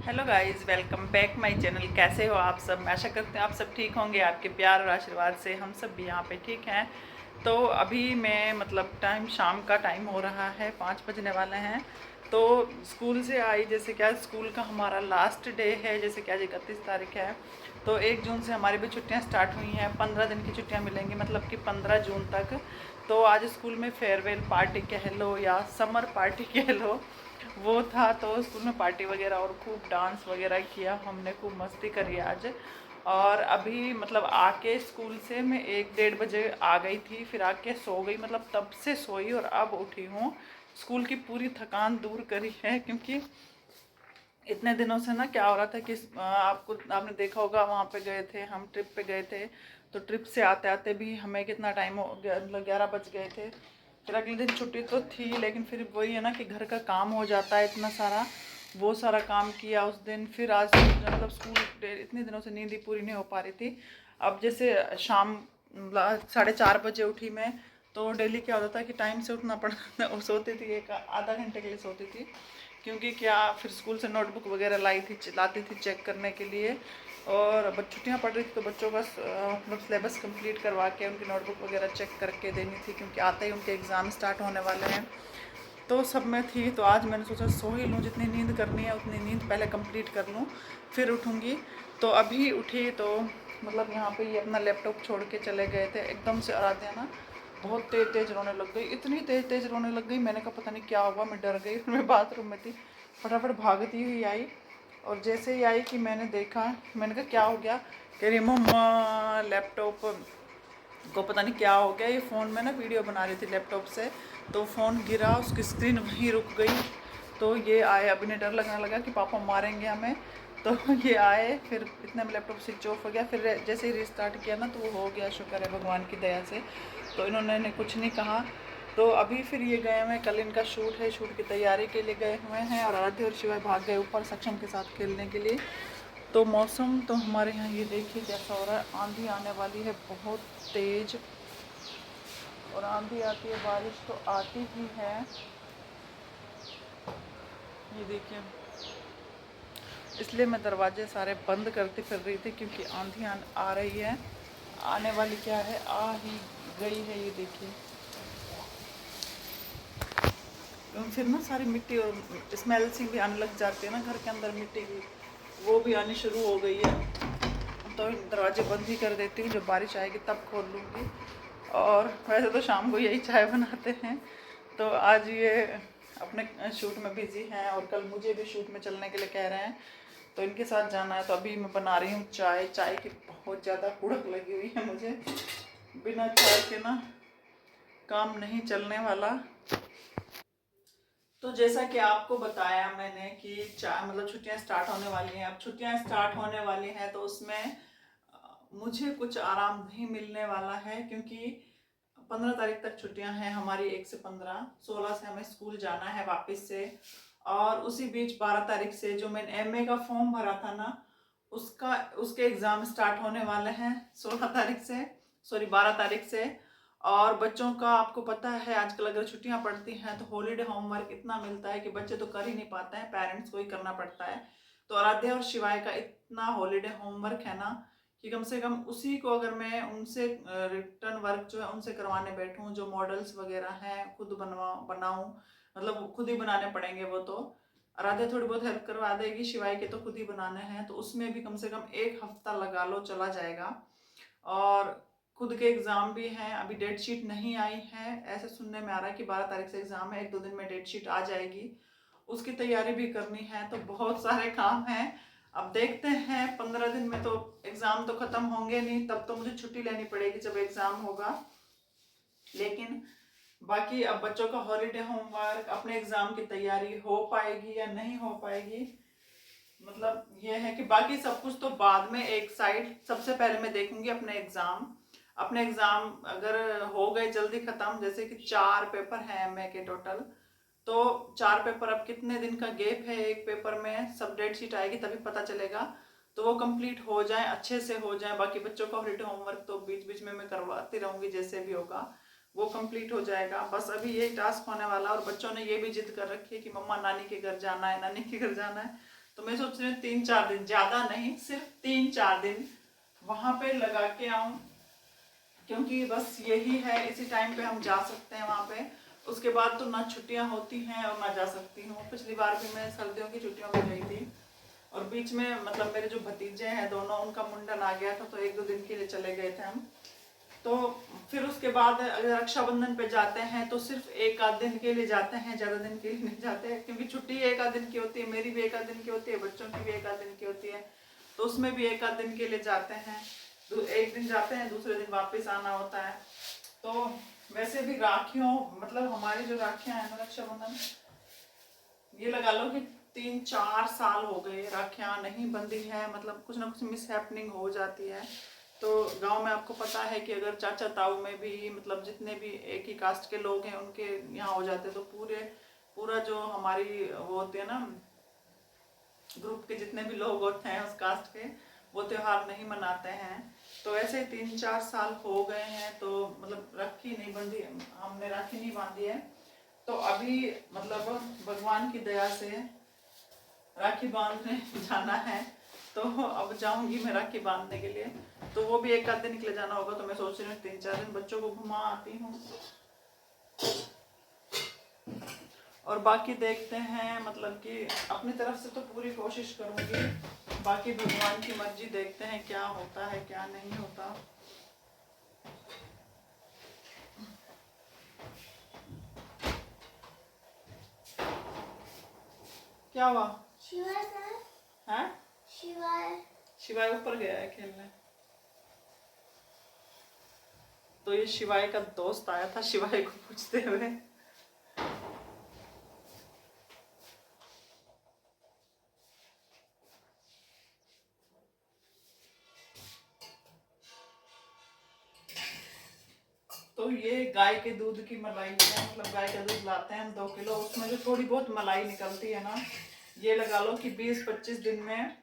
Hello guys, welcome back my channel. कैसे हो आप सब? मैं आशा करते हैं आप सब ठीक होंगे। आपके प्यार और आशीर्वाद से हम सब भी यहाँ पे ठीक हैं। तो अभी मैं टाइम शाम का टाइम हो रहा है, 5 बजने वाले हैं। तो स्कूल से आई, जैसे क्या स्कूल का हमारा लास्ट डे है, जैसे क्या 31 तारीख है। तो 1 जून से हमारी भी छुट्टियाँ स्टार्ट हुई हैं। 15 दिन की छुट्टियाँ मिलेंगी, मतलब कि 15 जून तक। तो आज स्कूल में फेयरवेल पार्टी कह लो या समर पार्टी कह लो, वो था। तो स्कूल में पार्टी वगैरह और खूब डांस वगैरह किया हमने, खूब मस्ती करी आज। और अभी आके स्कूल से मैं 1 डेढ़ बजे आ गई थी, फिर आके सो गई, तब से सोई और अब उठी हूँ। स्कूल की पूरी थकान दूर करी है, क्योंकि इतने दिनों से ना क्या हो रहा था कि आपने देखा होगा, वहाँ पे गए थे हम, ट्रिप पे गए थे। तो ट्रिप से आते आते भी हमें कितना टाइम हो गया, 11 बज गए थे। फिर अगले दिन छुट्टी तो थी, लेकिन फिर वही है ना कि घर का काम हो जाता है इतना सारा। वो सारा काम किया उस दिन। फिर आज स्कूल इतने दिनों से नींद ही पूरी नहीं हो पा रही थी। अब जैसे शाम 4:30 बजे उठी मैं। तो डेली क्या होता था कि टाइम से उठना पड़ता था। सोती थी, एक आधा घंटे के लिए सोती थी, क्योंकि क्या फिर स्कूल से नोटबुक वगैरह लाती थी चेक करने के लिए। और छुट्टियाँ पड़ रही थी तो बच्चों का सिलेबस कंप्लीट करवा के उनकी नोटबुक वगैरह चेक करके देनी थी, क्योंकि आते ही उनके एग्ज़ाम स्टार्ट होने वाले हैं। तो सब में थी, तो आज मैंने सोचा सो ही लूँ, जितनी नींद करनी है उतनी नींद पहले कंप्लीट कर लूँ, फिर उठूँगी। तो अभी उठी तो यहाँ पे ये अपना लैपटॉप छोड़ के चले गए थे एकदम से। आराध्या ना बहुत तेज तेज रोने लग गई, इतनी तेज तेज रोने लग गई। मैंने कहा पता नहीं क्या हुआ, मैं डर गई। फिर मैं बाथरूम में थी, फटाफट भागती हुई आई। और जैसे ही आई कि मैंने देखा, मैंने कहा क्या हो गया? कह रही मम्मा लैपटॉप को पता नहीं क्या हो गया, ये फ़ोन में ना वीडियो बना रही थी लैपटॉप से, तो फ़ोन गिरा, उसकी स्क्रीन वहीं रुक गई। तो ये आए, अभी ने डर लगने लगा कि पापा मारेंगे हमें। तो ये आए, फिर इतने में लैपटॉप स्विच ऑफ हो गया। फिर जैसे ही रिस्टार्ट किया ना, तो वो हो गया, शुक्र है भगवान की दया से। तो इन्होंने कुछ नहीं कहा। तो अभी फिर ये गए हुए, कल इनका शूट है, शूट की तैयारी के लिए गए हुए हैं। और आराध्य और शिवाय भाग गए ऊपर सक्षम के साथ खेलने के लिए। तो मौसम तो हमारे यहाँ ये देखिए कैसा हो रहा है, आंधी आने वाली है बहुत तेज़। और आंधी आती है, बारिश तो आती ही है। ये देखिए, इसलिए मैं दरवाजे सारे बंद करती फिर रही थी, क्योंकि आंधी आ रही है। आने वाली क्या है, आ ही गई है, ये देखिए। फिर ना सारी मिट्टी और स्मेल सी भी आने लग जाती है ना घर के अंदर, मिट्टी की वो भी आनी शुरू हो गई है। तो दरवाजे बंद ही कर देती हूँ, जब बारिश आएगी तब खोल लूँगी। और वैसे तो शाम को यही चाय बनाते हैं। तो आज ये अपने शूट में बिजी हैं, और कल मुझे भी शूट में चलने के लिए कह रहे हैं, तो इनके साथ जाना है। तो अभी मैं बना रही हूँ चाय। चाय की बहुत ज़्यादा हुड़क लगी हुई है मुझे, बिना चाय के ना काम नहीं चलने वाला। तो जैसा कि आपको बताया मैंने कि छुट्टियां स्टार्ट होने वाली हैं। अब छुट्टियां स्टार्ट होने वाली हैं, तो उसमें मुझे कुछ आराम नहीं मिलने वाला है, क्योंकि 15 तारीख तक छुट्टियां हैं हमारी, 1 से 15, 16 से हमें स्कूल जाना है वापस से। और उसी बीच 12 तारीख से जो मैंने एमए का फॉर्म भरा था ना, उसके एग्ज़ाम स्टार्ट होने वाले हैं 16 तारीख से, सॉरी 12 तारीख से। और बच्चों का आपको पता है, आजकल अगर छुट्टियां पड़ती हैं तो हॉलीडे होमवर्क इतना मिलता है कि बच्चे तो कर ही नहीं पाते हैं, पेरेंट्स को ही करना पड़ता है। तो आराध्या और शिवाय का इतना हॉलीडे होमवर्क है ना, कि कम से कम उसी को अगर मैं उनसे रिटर्न वर्क जो है उनसे करवाने बैठूं, जो मॉडल्स वगैरह हैं खुद बनाऊं, खुद ही बनाने पड़ेंगे वो तो। आराध्या थोड़ी बहुत हेल्प करवा देगी, शिवाय के तो खुद ही बनाने हैं, तो उसमें भी कम से कम 1 हफ्ता लगा लो, चला जाएगा। और खुद के एग्ज़ाम भी हैं, अभी डेट शीट नहीं आई है, ऐसे सुनने में आ रहा है कि 12 तारीख से एग्ज़ाम है, 1-2 दिन में डेट शीट आ जाएगी। उसकी तैयारी भी करनी है, तो बहुत सारे काम हैं। अब देखते हैं, 15 दिन में तो एग्ज़ाम तो ख़त्म होंगे नहीं, तब तो मुझे छुट्टी लेनी पड़ेगी जब एग्ज़ाम होगा। लेकिन बाकी अब बच्चों का हॉलीडे होमवर्क, अपने एग्ज़ाम की तैयारी हो पाएगी या नहीं हो पाएगी, ये है कि बाकी सब कुछ तो बाद में एक साइड। सबसे पहले मैं देखूंगी अपने एग्जाम अगर हो गए जल्दी खत्म, जैसे कि 4 पेपर हैं एमए के टोटल। तो 4 पेपर, अब कितने दिन का गैप है एक पेपर में, सब डेट शीट आएगी तभी पता चलेगा। तो वो कंप्लीट हो जाए, अच्छे से हो जाए। बाकी बच्चों का हॉलीडे होमवर्क तो बीच बीच में मैं करवाती रहूंगी, जैसे भी होगा वो कंप्लीट हो जाएगा। बस अभी यही टास्क होने वाला। और बच्चों ने ये भी जिद कर रखी है कि मम्मा नानी के घर जाना है, नानी के घर जाना है। तो मैं सोच रही हूँ 3-4 दिन, ज़्यादा नहीं, सिर्फ 3-4 दिन वहाँ पे लगा के आऊँ, क्योंकि बस यही है, इसी टाइम पे हम जा सकते हैं वहाँ पे। उसके बाद तो ना छुट्टियाँ होती हैं और ना जा सकती हूँ। पिछली बार भी मैं सर्दियों की छुट्टियों में गई थी, और बीच में मतलब मेरे जो भतीजे हैं दोनों, उनका मुंडन आ गया था, तो 1-2 दिन के लिए चले गए थे हम। तो फिर उसके बाद अगर रक्षाबंधन पे जाते हैं तो सिर्फ 1-आध दिन के लिए जाते हैं, ज़्यादा दिन के लिए नहीं जाते हैं, क्योंकि छुट्टी 1-आध दिन की होती है, मेरी भी 1-आध दिन की होती है, बच्चों की भी 1-आध दिन की होती है, तो उसमें भी 1-आध दिन के लिए जाते हैं। एक दिन जाते हैं, दूसरे दिन वापस आना होता है। तो वैसे भी राखियों, मतलब हमारी जो राखियाँ हैं ना, रक्षाबंधन, ये लगा लो कि 3-4 साल हो गए राखियाँ नहीं बंधी है, मतलब कुछ ना कुछ मिस हैपनिंग हो जाती है। तो गांव में आपको पता है कि अगर चाचा ताऊ में भी, मतलब जितने भी एक ही कास्ट के लोग हैं उनके यहाँ हो जाते हैं, तो पूरा जो हमारी वो होती है ना, ग्रुप के जितने भी लोग होते हैं उस कास्ट के, वो त्योहार नहीं मनाते हैं। तो ऐसे 3-4 साल हो गए हैं, तो मतलब राखी नहीं बंधी, हमने राखी नहीं बांधी है। तो अभी मतलब भगवान की दया से राखी बांधने जाना है, तो अब जाऊंगी मैं राखी बांधने के लिए। तो वो भी 1-आध दिन के लिए जाना होगा, तो मैं सोच रही हूँ 3-4 दिन बच्चों को घुमा आती हूँ, और बाकी देखते हैं, मतलब कि अपनी तरफ से तो पूरी कोशिश करूंगी, बाकी भगवान की मर्जी, देखते हैं क्या होता है क्या नहीं होता। क्या हुआ? है शिवाय ऊपर गया है खेलने। तो ये शिवाय का दोस्त आया था शिवाय को पूछते हुए। तो ये गाय के दूध की मलाई है, मतलब गाय का दूध लाते हैं हम 2 किलो, उसमें जो थोड़ी बहुत मलाई निकलती है ना, ये लगा लो कि 20-25 दिन में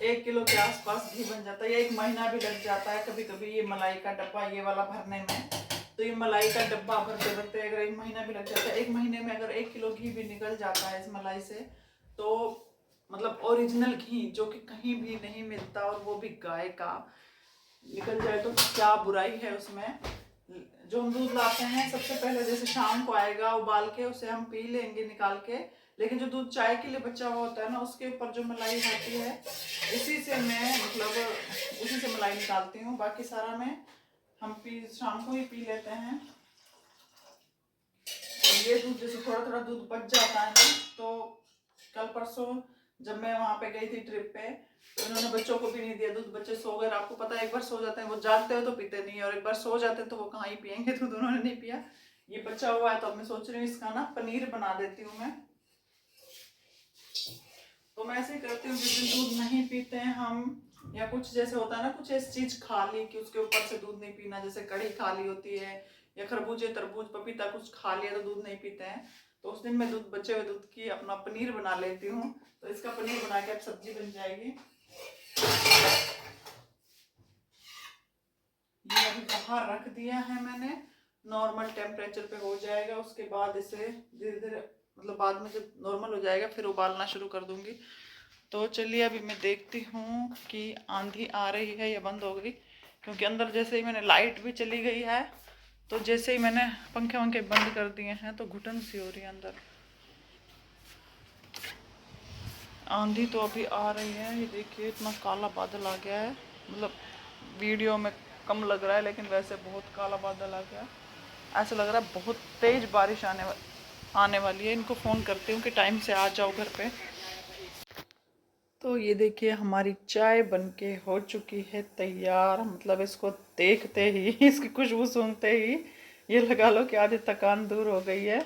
1 किलो के आसपास घी बन जाता है, या 1 महीना भी लग जाता है कभी कभी ये मलाई का डब्बा ये वाला भरने में। तो ये मलाई का डब्बा भरते भरते अगर 1 महीना भी लग जाता है, 1 महीने में अगर 1 किलो घी भी निकल जाता है इस मलाई से, तो मतलब ओरिजिनल घी जो कि कहीं भी नहीं मिलता, और वो भी गाय का निकल जाए तो क्या बुराई है उसमें। जो हम दूध लाते हैं सबसे पहले, जैसे शाम को आएगा उबाल के, उसे हम पी लेंगे निकाल के, लेकिन जो दूध चाय के लिए बचा हुआ होता है ना, उसके ऊपर जो मलाई आती है, इसी से मैं मतलब उसी से मलाई निकालती हूँ, बाकी सारा मैं हम शाम को ही पी लेते हैं। और ये दूध जैसे थोड़ा थोड़ा दूध बच जाता है ना, तो कल परसों जब मैं वहां पे गई थी ट्रिप पे, तो इन्होंने बच्चों को भी नहीं दिया दूध, बच्चे सो गए। आपको पता है एक बार सो जाते हैं वो, जागते हो तो पीते नहीं है, और एक बार सो जाते हैं तो वो कहाँ ही पियेंगे दूध, उन्होंने नहीं पिया। ये बचा हुआ है, तो अब मैं सोच रही हूँ इसका ना पनीर बना देती हूँ मैं। तो मैं ऐसे ही करती हूँ, जिस दिन दूध नहीं पीते हैं हम, या कुछ जैसे होता है ना, कुछ ऐसी चीज खा ली कि उसके ऊपर से दूध नहीं पीना, जैसे कढ़ी खा ली होती है, या खरबूजे तरबूज पपीता कुछ खा लिया तो दूध नहीं पीते हैं, तो उस दिन मैं दूध, बचे हुए दूध की अपना पनीर बना लेती हूँ। तो इसका पनीर बना के अब सब्जी बन जाएगी। ये अभी बाहर रख दिया है मैंने, नॉर्मल टेम्परेचर पे हो जाएगा, उसके बाद इसे धीरे धीरे, मतलब बाद में जब नॉर्मल हो जाएगा फिर उबालना शुरू कर दूंगी। तो चलिए अभी मैं देखती हूँ कि आंधी आ रही है या बंद हो गई, क्योंकि अंदर जैसे ही मैंने, लाइट भी चली गई है, तो जैसे ही मैंने पंखे वंखे बंद कर दिए हैं तो घुटन सी हो रही है अंदर। आंधी तो अभी आ रही है, ये देखिए इतना काला बादल आ गया है, मतलब वीडियो में कम लग रहा है लेकिन वैसे बहुत काला बादल आ गया। ऐसा लग रहा है बहुत तेज बारिश आने वाली है। इनको फ़ोन करती हूँ कि टाइम से आ जाओ घर पे। तो ये देखिए हमारी चाय बनके हो चुकी है तैयार, मतलब इसको देखते ही इसकी खुशबू सूंघते ही ये लगा लो कि आधी थकान दूर हो गई है।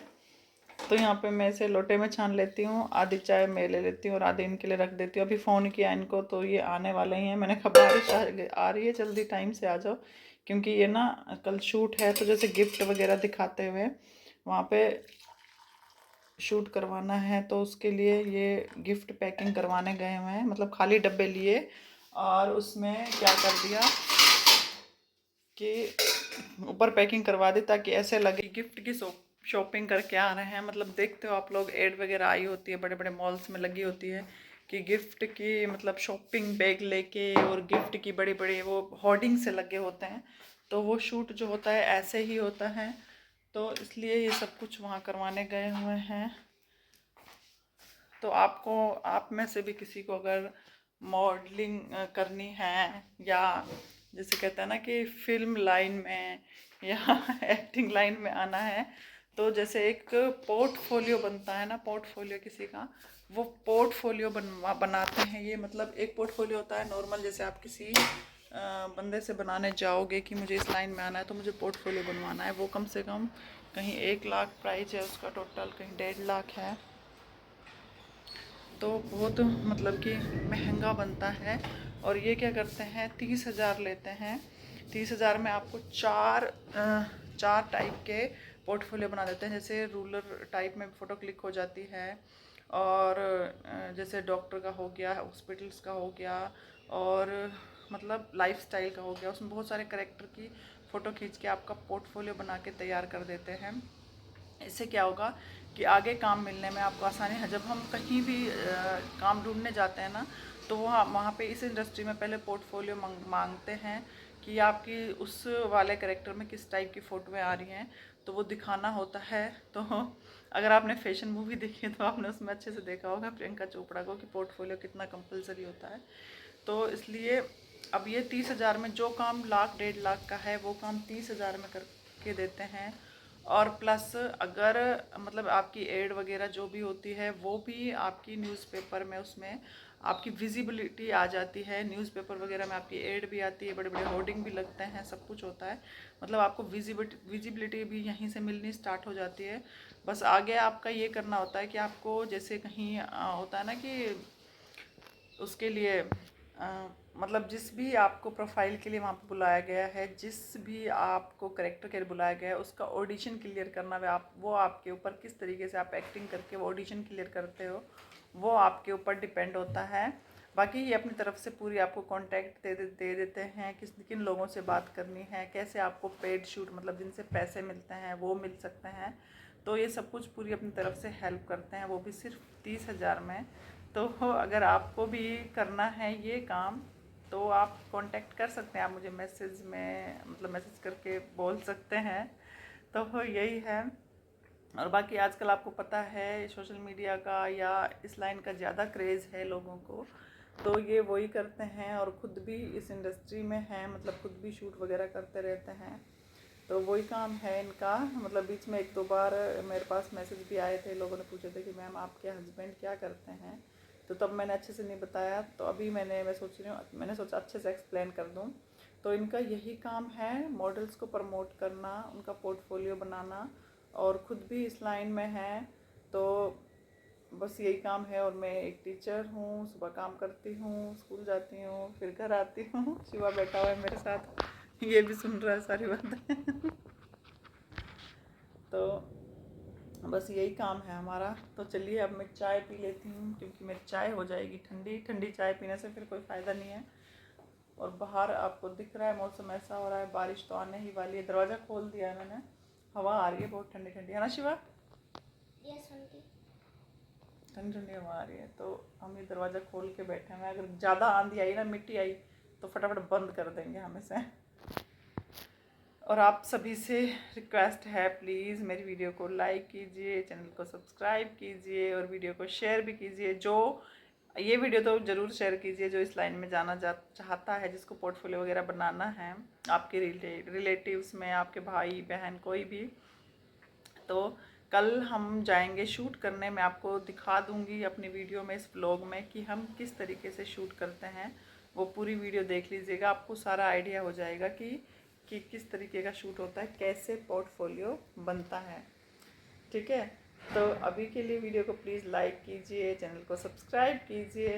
तो यहाँ पे मैं इसे लोटे में छान लेती हूँ, आधी चाय मैं ले लेती हूँ और आधी इनके लिए रख देती हूँ। अभी फ़ोन किया इनको तो ये आने वाले ही हैं, मैंने कहा बारिश आ रही है जल्दी टाइम से आ जाओ, क्योंकि ये ना कल शूट है, तो जैसे गिफ्ट वगैरह दिखाते हुए वहाँ पे शूट करवाना है, तो उसके लिए ये गिफ्ट पैकिंग करवाने गए हुए हैं, मतलब खाली डब्बे लिए और उसमें क्या कर दिया कि ऊपर पैकिंग करवा दी ताकि ऐसे लगे गिफ्ट की शॉपिंग करके आ रहे हैं। मतलब देखते हो आप लोग, एड वगैरह आई होती है, बड़े बड़े मॉल्स में लगी होती है कि गिफ्ट की मतलब शॉपिंग बैग लेके, और गिफ्ट की बड़ी बड़ी वो होर्डिंग से लगे होते हैं। तो वो शूट जो होता है ऐसे ही होता है, तो इसलिए ये सब कुछ वहाँ करवाने गए हुए हैं। तो आपको, आप में से भी किसी को अगर मॉडलिंग करनी है, या जैसे कहते हैं ना कि फिल्म लाइन में या एक्टिंग लाइन में आना है, तो जैसे एक पोर्टफोलियो बनता है ना, पोर्टफोलियो किसी का, वो पोर्टफोलियो बनाते हैं ये। मतलब एक पोर्टफोलियो होता है नॉर्मल, जैसे आप किसी बंदे से बनाने जाओगे कि मुझे इस लाइन में आना है तो मुझे पोर्टफोलियो बनवाना है, वो कम से कम कहीं 1 लाख प्राइस है उसका टोटल, कहीं 1.5 लाख है। तो बहुत मतलब कि महंगा बनता है। और ये क्या करते हैं, 30,000 लेते हैं। 30,000 में आपको चार टाइप के पोर्टफोलियो बना देते हैं। जैसे रूलर टाइप में फ़ोटो क्लिक हो जाती है, और जैसे डॉक्टर का हो गया, हॉस्पिटल्स का हो गया, और मतलब लाइफस्टाइल का हो गया। उसमें बहुत सारे करेक्टर की फ़ोटो खींच के आपका पोर्टफोलियो बना के तैयार कर देते हैं। इससे क्या होगा कि आगे काम मिलने में आपको आसानी है। जब हम कहीं भी काम ढूंढने जाते हैं ना, तो वहाँ पे इस इंडस्ट्री में पहले पोर्टफोलियो मांगते हैं कि आपकी उस वाले करेक्टर में किस टाइप की फ़ोटोएँ आ रही हैं, तो वो दिखाना होता है। तो अगर आपने फैशन मूवी देखी है तो आपने उसमें अच्छे से देखा होगा प्रियंका चोपड़ा को कि पोर्टफोलियो कितना कंपलसरी होता है। तो इसलिए अब ये 30,000 में जो काम 1,00,000 1.5 लाख का है, वो काम 30,000 में करके देते हैं। और प्लस अगर मतलब आपकी एड वगैरह जो भी होती है, वो भी आपकी न्यूज़पेपर में, उसमें आपकी विजिबिलिटी आ जाती है। न्यूज़पेपर वगैरह में आपकी एड भी आती है, बड़े बड़े होर्डिंग भी लगते हैं, सब कुछ होता है। मतलब आपको विजिबिलिटी भी यहीं से मिलनी स्टार्ट हो जाती है। बस आगे आपका ये करना होता है कि आपको जैसे कहीं होता है ना कि उसके लिए मतलब जिस भी आपको प्रोफाइल के लिए वहाँ पे बुलाया गया है, जिस भी आपको करेक्टर के लिए बुलाया गया है, उसका ऑडिशन क्लियर करना है। आप वो आपके ऊपर किस तरीके से आप एक्टिंग करके वो ऑडिशन क्लियर करते हो, वो आपके ऊपर डिपेंड होता है। बाकी ये अपनी तरफ से पूरी आपको कॉन्टैक्ट दे देते हैं, किन लोगों से बात करनी है, कैसे आपको पेड शूट मतलब जिनसे पैसे मिलते हैं वो मिल सकते हैं। तो ये सब कुछ पूरी अपनी तरफ से हेल्प करते हैं, वो भी सिर्फ 30,000 में। तो अगर आपको भी करना है ये काम, तो आप कांटेक्ट कर सकते हैं, आप मुझे मैसेज में मतलब मैसेज करके बोल सकते हैं। तो यही है। और बाकी आजकल आपको पता है सोशल मीडिया का या इस लाइन का ज़्यादा क्रेज़ है लोगों को, तो ये वही करते हैं और ख़ुद भी इस इंडस्ट्री में हैं, मतलब खुद भी शूट वगैरह करते रहते हैं। तो वही काम है इनका। मतलब बीच में 1-2 बार मेरे पास मैसेज भी आए थे, लोगों ने पूछे थे कि मैम आपके हस्बैंड क्या करते हैं, तो तब मैंने अच्छे से नहीं बताया। तो अभी मैं सोच रही हूँ, मैंने सोचा अच्छे से एक्सप्लेन कर दूँ। तो इनका यही काम है, मॉडल्स को प्रमोट करना, उनका पोर्टफोलियो बनाना, और ख़ुद भी इस लाइन में है। तो बस यही काम है। और मैं एक टीचर हूँ, सुबह काम करती हूँ, स्कूल जाती हूँ, फिर घर आती हूँ। शिवा बैठा हुआ है मेरे साथ, ये भी सुन रहा है सारी बातें। तो बस यही काम है हमारा। तो चलिए अब मैं चाय पी लेती हूँ, क्योंकि मेरी चाय हो जाएगी ठंडी। ठंडी चाय पीने से फिर कोई फ़ायदा नहीं है। और बाहर आपको दिख रहा है मौसम ऐसा हो रहा है, बारिश तो आने ही वाली है। दरवाज़ा खोल दिया है मैंने, हवा आ रही है बहुत ठंडी ठंडी, है ना शिवा? Yes aunty. ठंडी ठंडी हवा आ रही है। तो हम ये दरवाज़ा खोल के बैठे हैं। अगर ज़्यादा आंधी आई ना, मिट्टी आई, तो फटाफट बंद कर देंगे हम इसे। और आप सभी से रिक्वेस्ट है, प्लीज़ मेरी वीडियो को लाइक कीजिए, चैनल को सब्सक्राइब कीजिए, और वीडियो को शेयर भी कीजिए। जो ये वीडियो तो ज़रूर शेयर कीजिए जो इस लाइन में जाना चाहता है, जिसको पोर्टफोलियो वगैरह बनाना है, आपके रिलेटिव्स में, आपके भाई बहन कोई भी। तो कल हम जाएंगे शूट करने, मैं आपको दिखा दूंगी अपनी वीडियो में, इस व्लॉग में, कि हम किस तरीके से शूट करते हैं। वो पूरी वीडियो देख लीजिएगा, आपको सारा आइडिया हो जाएगा कि किस तरीके का शूट होता है, कैसे पोर्टफोलियो बनता है। ठीक है। तो अभी के लिए वीडियो को प्लीज़ लाइक कीजिए, चैनल को सब्सक्राइब कीजिए।